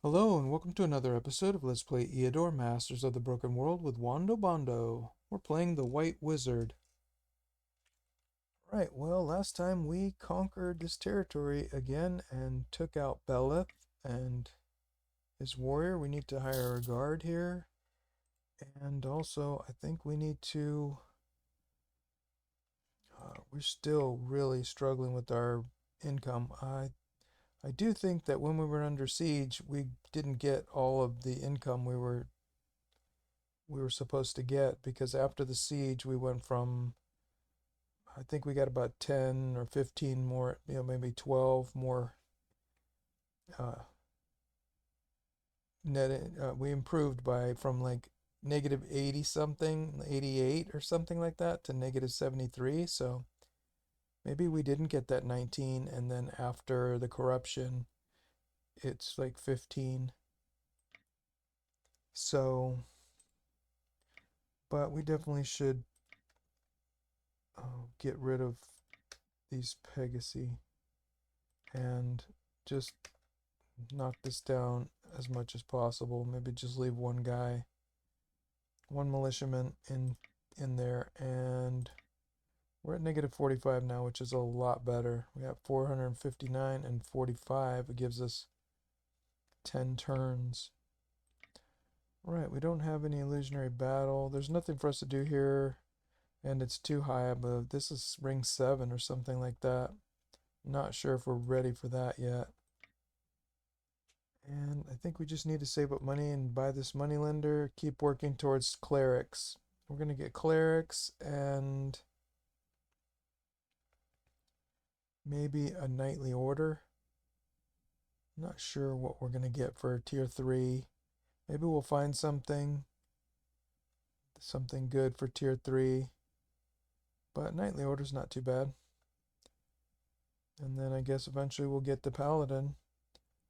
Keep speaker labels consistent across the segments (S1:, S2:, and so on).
S1: Hello and welcome to another episode of Let's Play Eador, Masters of the Broken World with Wando Bondo. We're playing the White Wizard. Right, well, last time we conquered this territory again and took out Belith and his warrior. We need to hire a guard here. And also, I think we need to... we're still really struggling with our income. I do think that when we were under siege, we didn't get all of the income we were supposed to get, because after the siege we went from, I think we got about 10 or 15 more, maybe 12 more uh, we improved by from like negative 80 something, 88 or something like that, to negative 73. So maybe we didn't get that 19, and then after the corruption it's like 15. So, but we definitely should get rid of these Pegasi and just knock this down as much as possible. Maybe just leave one guy, one militiaman in there, and we're at negative 45 now, which is a lot better. We have 459 and 45. It gives us 10 turns. Right, we don't have any illusionary battle. There's nothing for us to do here, and it's too high above. This is ring 7 or something like that. Not sure if we're ready for that yet. And I think we just need to save up money and buy this moneylender. Keep working towards clerics. We're going to get clerics and maybe a knightly order. Not sure what we're going to get for tier 3. Maybe we'll find something good for tier 3. But knightly order's not too bad. And then I guess eventually we'll get the paladin,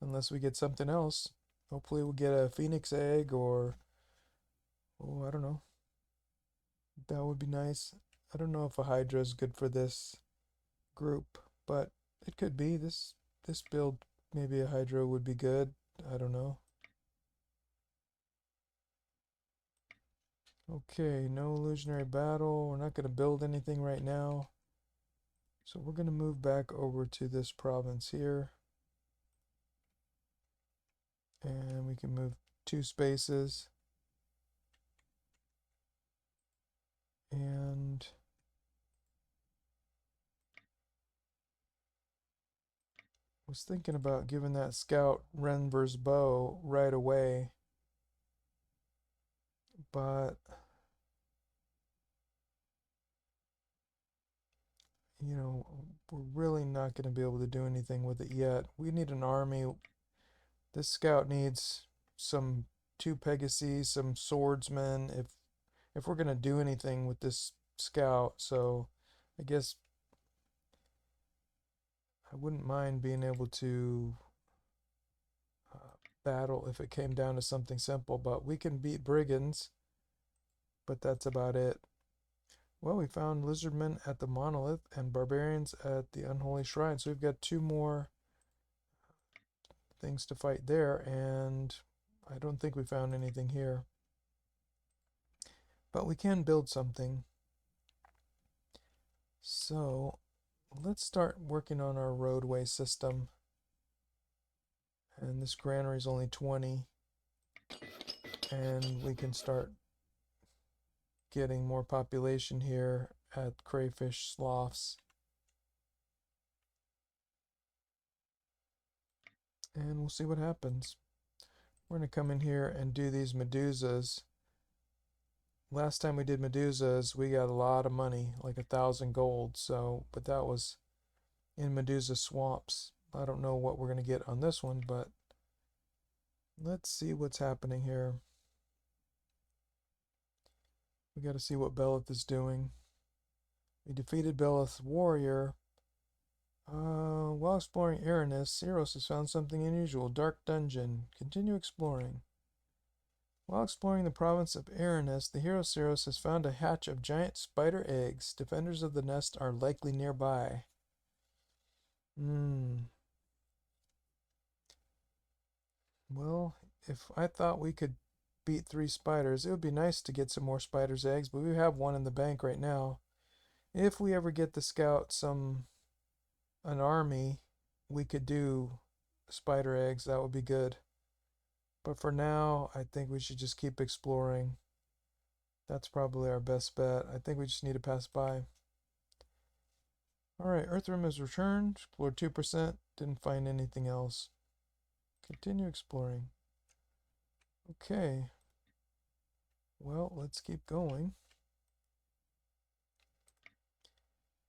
S1: unless we get something else. Hopefully we'll get a phoenix egg, or, oh, I don't know. That would be nice. I don't know if a hydra is good for this group, but it could be. This build, maybe a hydra would be good. I don't know. Okay, no illusionary battle. We're not going to build anything right now. So we're going to move back over to this province here. And we can move 2 spaces. And was thinking about giving that scout Renver's bow right away, but we're really not going to be able to do anything with it yet. We need an army. This scout needs some 2 Pegasi, some swordsmen, if we're going to do anything with this scout. So I guess I wouldn't mind being able to battle if it came down to something simple, but we can beat brigands, but that's about it. Well, we found lizardmen at the monolith and barbarians at the unholy shrine, so we've got 2 more things to fight there, and I don't think we found anything here. But we can build something. So let's start working on our roadway system. And this granary is only 20. And we can start getting more population here at Crayfish Sloughs. And we'll see what happens. We're going to come in here and do these Medusas. Last time we did Medusas, we got a lot of money, like 1,000 gold. So, but that was in Medusa swamps. I don't know what we're going to get on this one, but let's see what's happening here. We got to see what Belith is doing. We defeated Belith's warrior. While exploring Aranus, Eros has found something unusual. Dark dungeon. Continue exploring. While exploring the province of Aranus, the hero Ceros has found a hatch of giant spider eggs. Defenders of the nest are likely nearby. Well, if I thought we could beat 3 spiders, it would be nice to get some more spiders' eggs, but we have one in the bank right now. If we ever get the scout an army, we could do spider eggs. That would be good. But for now, I think we should just keep exploring. That's probably our best bet. I think we just need to pass by. Alright, Earthworm has returned. Explored 2%. Didn't find anything else. Continue exploring. Okay. Well, let's keep going.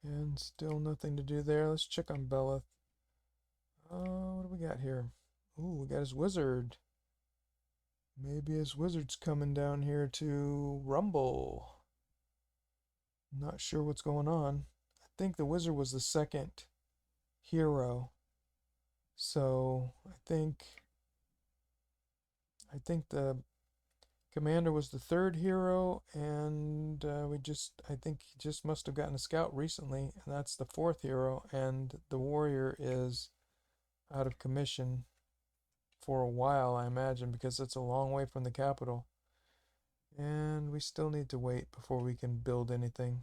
S1: And still nothing to do there. Let's check on Belith. What do we got here? Ooh, we got his wizard. Maybe his wizard's coming down here to rumble. Not sure what's going on. I think the wizard was the second hero. So I think the commander was the third hero, and I think he just must have gotten a scout recently, and that's the fourth hero, and the warrior is out of commission for a while, I imagine, because it's a long way from the capital. And we still need to wait before we can build anything.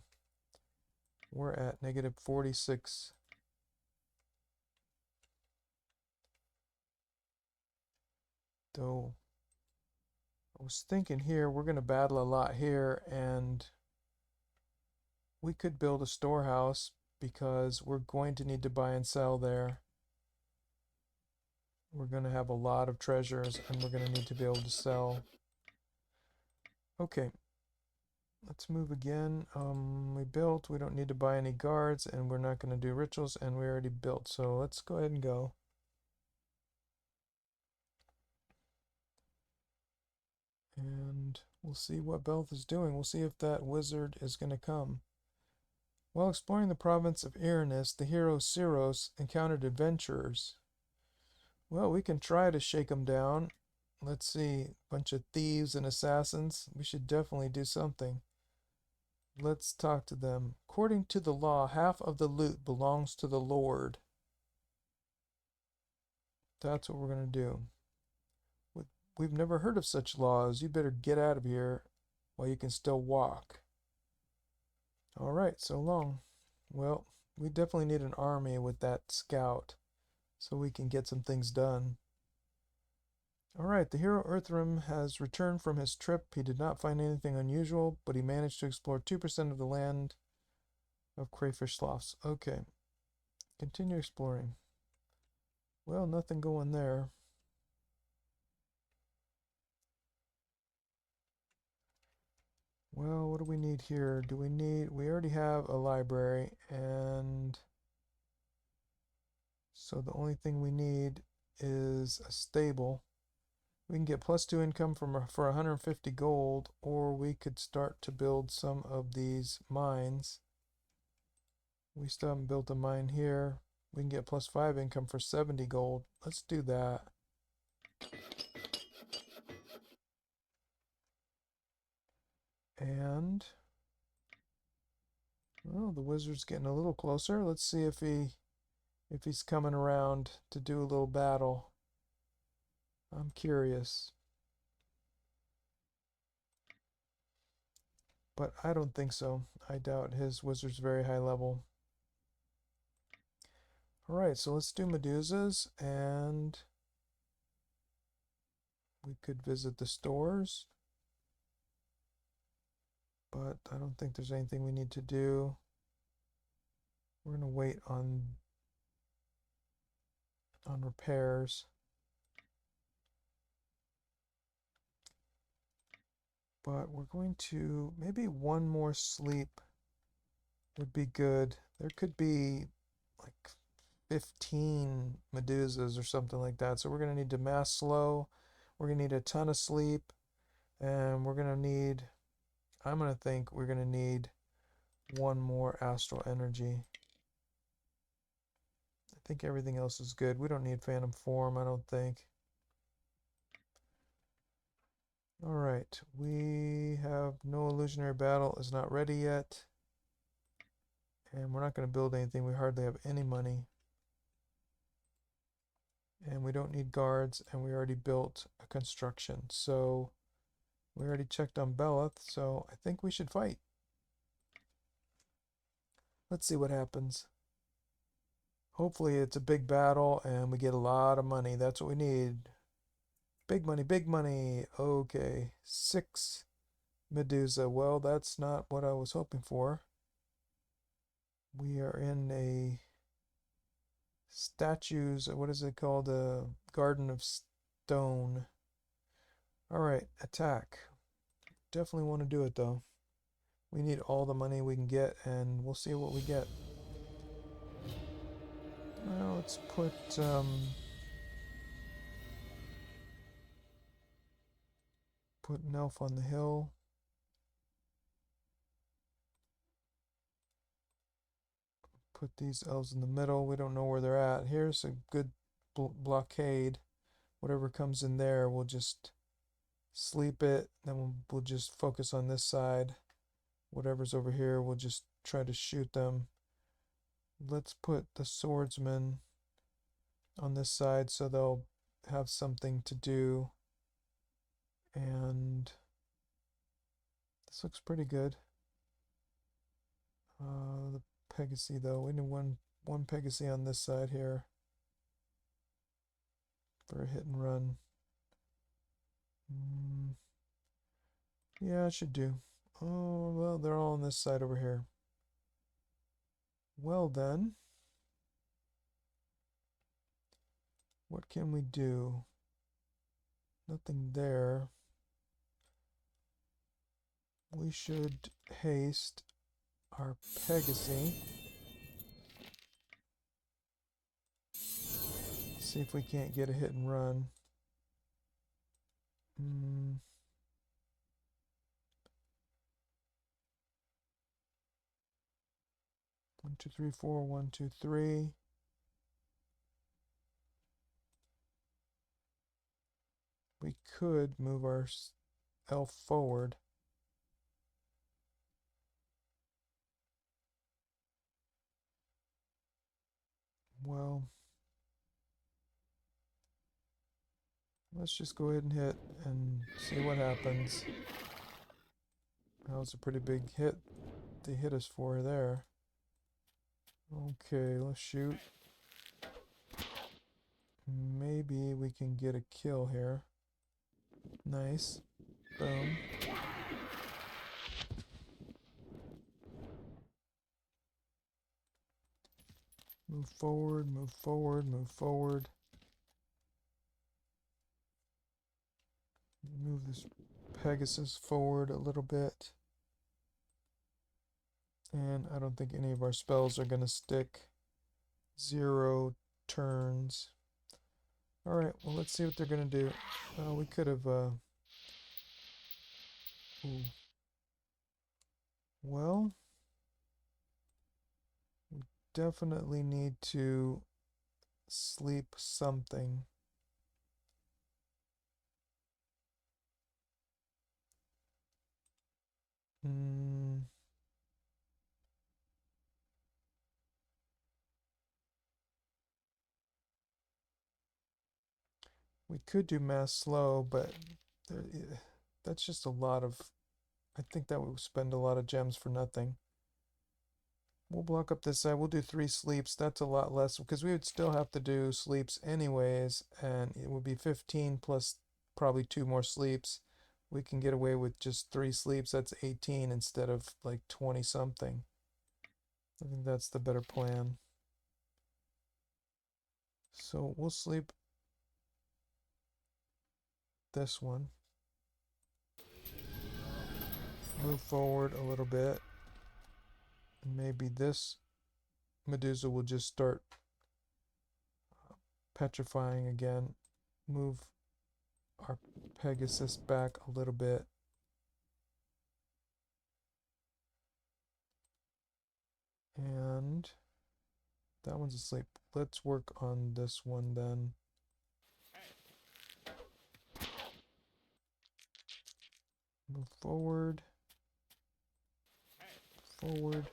S1: We're at negative 46. Though I was thinking here, we're going to battle a lot here, and we could build a storehouse because we're going to need to buy and sell there. We're going to have a lot of treasures, and we're going to need to be able to sell. Okay, let's move again. We built. We don't need to buy any guards, and we're not going to do rituals, and we already built. So let's go ahead and go. And we'll see what Belth is doing. We'll see if that wizard is going to come. While exploring the province of Iranus, the hero Syros encountered adventurers. Well, we can try to shake them down. Let's see. Bunch of thieves and assassins. We should definitely do something. Let's talk to them. According to the law, half of the loot belongs to the Lord. That's what we're going to do. We've never heard of such laws. You better get out of here while you can still walk. Alright, so long. Well, we definitely need an army with that scout so we can get some things done. Alright, the hero Earthworm has returned from his trip. He did not find anything unusual, but he managed to explore 2% of the land of Crayfish Sloughs. Okay, continue exploring. Well, nothing going there. Well, what do we need here? We already have a library, and so the only thing we need is a stable. We can get +2 income for 150 gold, or we could start to build some of these mines. We still haven't built a mine here. We can get +5 income for 70 gold. Let's do that. And well, the wizard's getting a little closer. Let's see if he's coming around to do a little battle. I'm curious. But I don't think so. I doubt his wizard's very high level. Alright, so let's do Medusas, and we could visit the stores. But I don't think there's anything we need to do. We're going to wait on repairs. But we're going to, maybe one more sleep would be good. There could be like 15 Medusas or something like that. So we're going to need to mass slow. We're going to need a ton of sleep. And we're going to need, I'm going to think we're going to need one more astral energy. I think everything else is good. We don't need phantom form, I don't think. Alright, we have no illusionary battle is not ready yet. And we're not going to build anything. We hardly have any money. And we don't need guards, and we already built a construction. So we already checked on Beleth, so I think we should fight. Let's see what happens. Hopefully it's a big battle and we get a lot of money. That's what we need. Big money, big money. Okay, 6 Medusa. Well, that's not what I was hoping for. We are in a statues, what is it called? A garden of stone. Alright, attack. Definitely want to do it though. We need all the money we can get, and we'll see what we get. Well, let's put an elf on the hill. Put these elves in the middle. We don't know where they're at. Here's a good blockade. Whatever comes in there, we'll just sleep it. Then we'll just focus on this side. Whatever's over here, we'll just try to shoot them. Let's put the swordsmen on this side so they'll have something to do. And this looks pretty good. The Pegasus though, we need one Pegasus on this side here for a hit and run. Yeah, it should do. Oh, well, they're all on this side over here. Well then, what can we do? Nothing there. We should haste our Pegasus. See if we can't get a hit and run. 1, 2, 3, 4. 1, 2, 3. We could move our elf forward. Well, let's just go ahead and hit and see what happens. That was a pretty big hit they hit us for there. Okay, let's shoot. Maybe we can get a kill here. Nice. Boom. Move forward, move forward, move forward. Move this Pegasus forward a little bit. And I don't think any of our spells are going to stick. 0 turns. Alright, well, let's see what they're going to do. We could have... Ooh. Well, we definitely need to sleep something. We could do mass slow, but that's just a lot of... I think that would spend a lot of gems for nothing. We'll block up this side. We'll do 3 sleeps. That's a lot less, because we would still have to do sleeps anyways, and it would be 15 plus probably 2 more sleeps. We can get away with just 3 sleeps. That's 18 instead of like 20 something. I think that's the better plan. So we'll sleep this one. Move forward a little bit. And maybe this Medusa will just start petrifying again. Move our Pegasus back a little bit. And that one's asleep. Let's work on this one then. Move forward. Forward.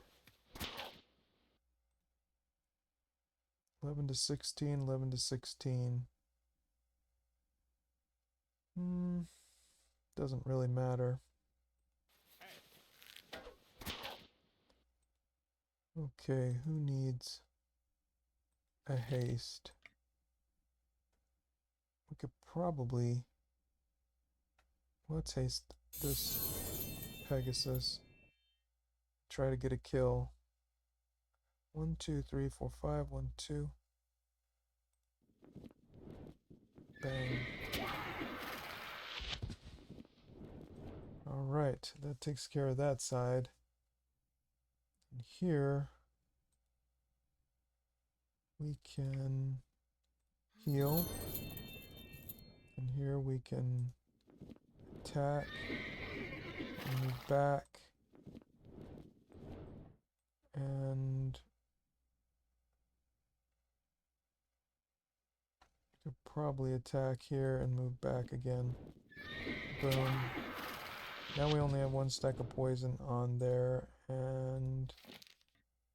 S1: 11 to 16, 11 to 16. doesn't really matter. Okay, who needs a haste? We could probably... Let's haste this Pegasus. Try to get a kill. 1, 2, 3, 4, 5. 1, 2. Bang. Alright, that takes care of that side. And here we can heal. And here we can attack. And move back. And could probably attack here and move back again. Boom. Now we only have 1 stack of poison on there, and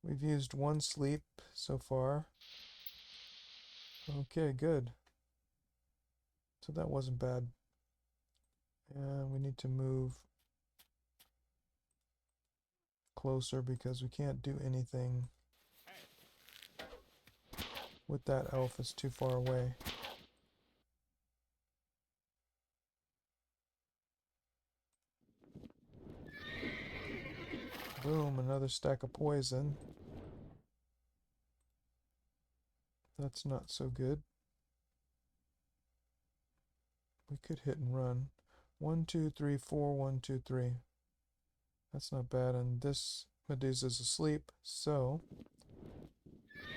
S1: we've used 1 sleep so far. Okay, good. So that wasn't bad. And we need to move closer because we can't do anything with that elf. It's too far away. Boom, another stack of poison. That's not so good. We could hit and run. 1, 2, 3, 4, 1, 2, 3. That's not bad, and this Medusa's asleep, so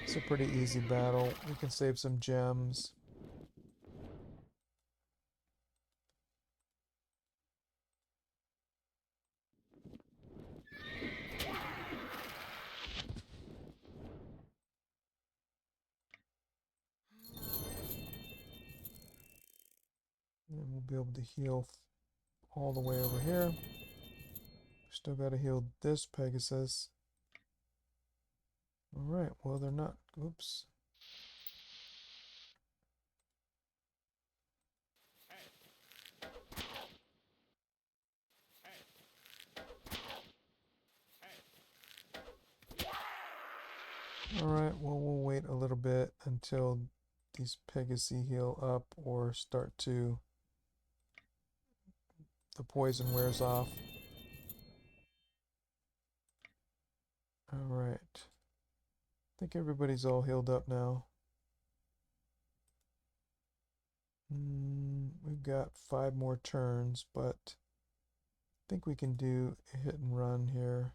S1: it's a pretty easy battle. We can save some gems. And we'll be able to heal all the way over here. Still got to heal this Pegasus. Alright, well they're not... Oops. Alright, well we'll wait a little bit until these Pegasi heal up or start to... the poison wears off. Alright. I think everybody's all healed up now. We've got 5 more turns, but I think we can do a hit and run here.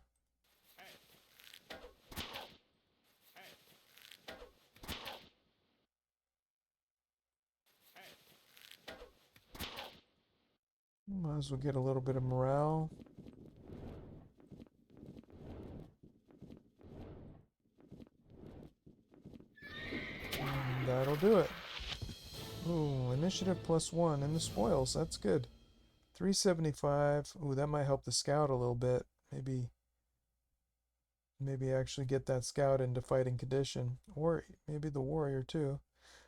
S1: Might as well get a little bit of morale. And that'll do it. Ooh, initiative +1 in the spoils. That's good. 375. Ooh, that might help the scout a little bit. Maybe actually get that scout into fighting condition. Or maybe the warrior too.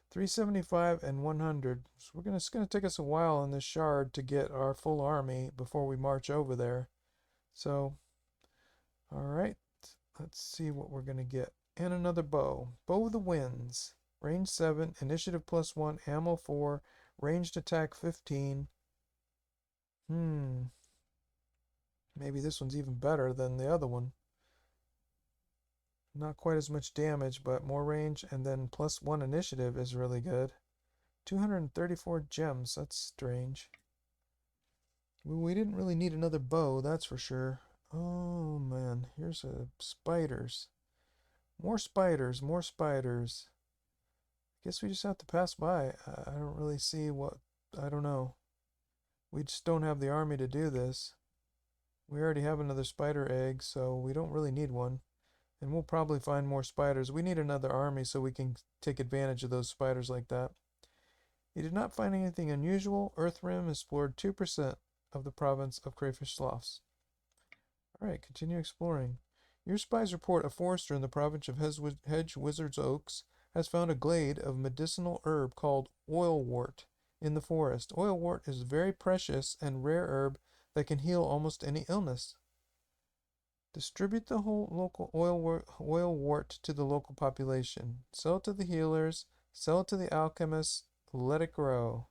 S1: 375 and 100. So it's going to take us a while on this shard to get our full army before we march over there. So, alright. Let's see what we're going to get. And another bow. Bow of the Winds. Range 7, initiative +1, ammo 4, ranged attack 15. Maybe this one's even better than the other one. Not quite as much damage, but more range, and then +1 initiative is really good. 234 gems, that's strange. We didn't really need another bow, that's for sure. Oh man, here's spiders. More spiders, more spiders. Guess we just have to pass by. I don't really see what... I don't know. We just don't have the army to do this. We already have another spider egg, so we don't really need one. And we'll probably find more spiders. We need another army so we can take advantage of those spiders like that. You did not find anything unusual. Earthrim explored 2% of the province of Crayfish Sloughs. Alright, continue exploring. Your spies report a forester in the province of Hedge Wizard's Oaks has found a glade of medicinal herb called oilwort in the forest. Oilwort is a very precious and rare herb that can heal almost any illness. Distribute the whole local oilwort to the local population. Sell it to the healers. Sell it to the alchemists. Let it grow.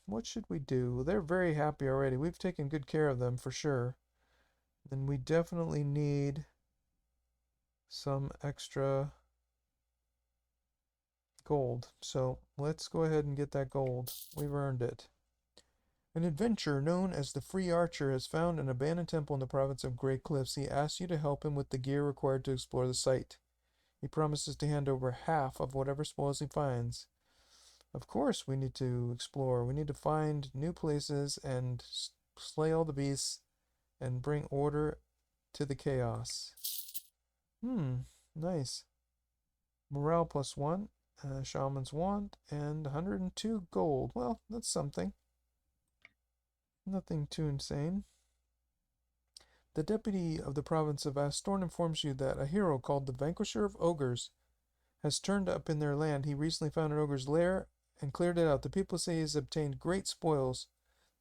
S1: What should we do? They're very happy already. We've taken good care of them for sure. Then we definitely need some extra gold. So let's go ahead and get that gold. We've earned it. An adventurer known as the Free Archer has found an abandoned temple in the province of Grey Cliffs. He asks you to help him with the gear required to explore the site. He promises to hand over half of whatever spoils he finds. Of course, we need to explore. We need to find new places and slay all the beasts and bring order to the chaos. Nice. Morale +1, Shaman's Wand, and 102 gold. Well, that's something. Nothing too insane. The deputy of the province of Astorn informs you that a hero called the Vanquisher of Ogres has turned up in their land. He recently found an ogre's lair and cleared it out. The people say he has obtained great spoils.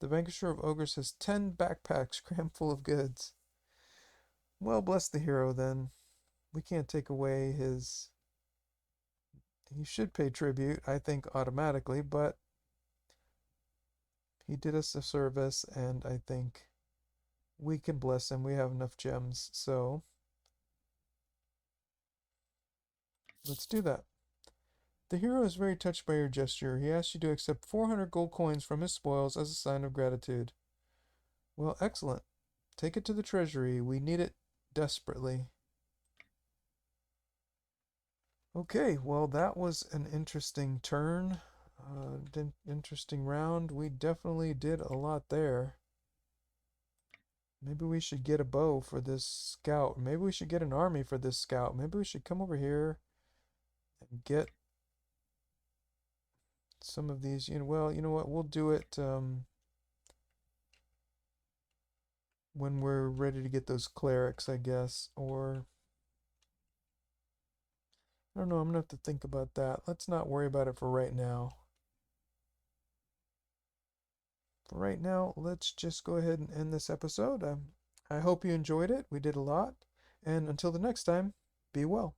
S1: The Vanquisher of Ogres has 10 backpacks crammed full of goods. Well, bless the hero then. We can't take away his... He should pay tribute, I think, automatically, but he did us a service, and I think we can bless him. We have enough gems, so let's do that. The hero is very touched by your gesture. He asks you to accept 400 gold coins from his spoils as a sign of gratitude. Well, excellent. Take it to the treasury. We need it desperately. Okay, well, that was an interesting turn. Interesting round. We definitely did a lot there. Maybe we should get a bow for this scout. Maybe we should get an army for this scout. Maybe we should come over here and get some of these. Well, you know what? We'll do it when we're ready to get those clerics, I guess. Or I don't know. I'm gonna have to think about that. Let's not worry about it for right now. For right now, let's just go ahead and end this episode. I hope you enjoyed it. We did a lot. And until the next time, be well.